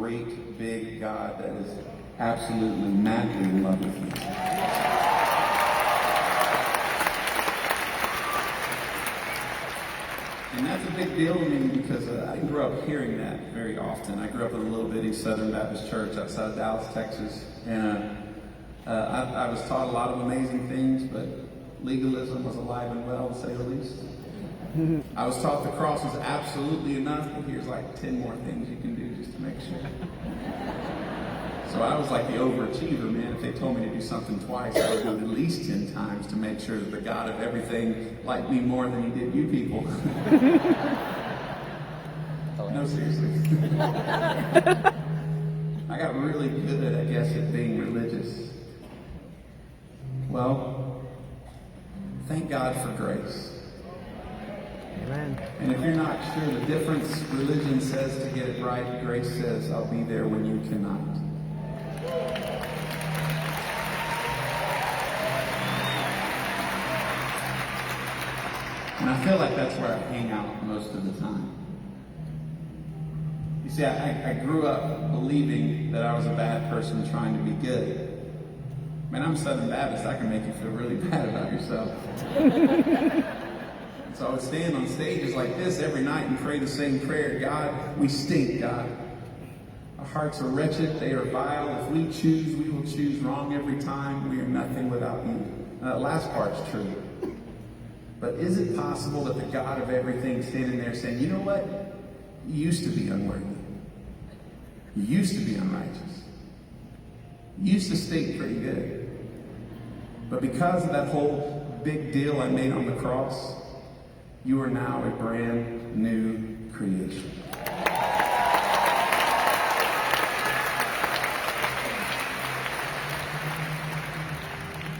great, big God that is absolutely madly in love with you. And that's a big deal to me because I grew up hearing that very often. I grew up in a little bitty Southern Baptist church outside of Dallas, Texas. And I was taught a lot of amazing things, but legalism was alive and well, to say the least. I was taught the cross was absolutely enough, but here's like 10 more things you can do just to make sure. So I was like the overachiever, man. If they told me to do something twice, I would do it at least 10 times to make sure that the God of everything liked me more than he did you people. No, seriously. I got really good, I guess, at being religious. Well, thank God for grace. Amen. And if you're not sure the difference, religion says to get it right, grace says, I'll be there when you cannot. And I feel like that's where I hang out most of the time. You see, I grew up believing that I was a bad person trying to be good. Man, I'm Southern Baptist. I can make you feel really bad about yourself. So I would stand on stages like this every night and pray the same prayer. God, we stink, God. Our hearts are wretched. They are vile. If we choose, we will choose wrong every time. We are nothing without you. Now, that last part's true. But is it possible that the God of everything standing there saying, you know what? You used to be unworthy. You used to be unrighteous. You used to stink pretty good. But because of that whole big deal I made on the cross, you are now a brand new creation.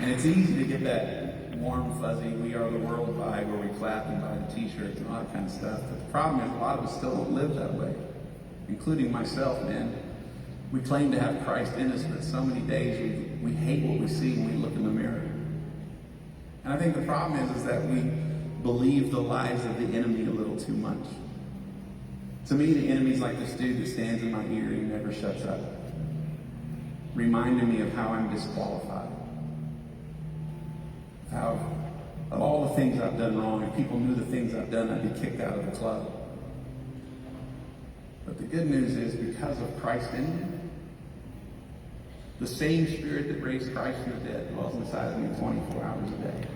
And it's easy to get that warm, fuzzy, we are the world vibe where we clap and buy the t-shirts and all that kind of stuff. But the problem is a lot of us still don't live that way, including myself, man. We claim to have Christ in us, but so many days we hate what we see when we look in the mirror. And I think the problem is that we believe the lies of the enemy a little too much. To me, the enemy's like this dude that stands in my ear and never shuts up, reminding me of how I'm disqualified. How, of all the things I've done wrong, if people knew the things I've done, I'd be kicked out of the club. But the good news is, because of Christ in me, the same Spirit that raised Christ from the dead dwells inside of me 24 hours a day.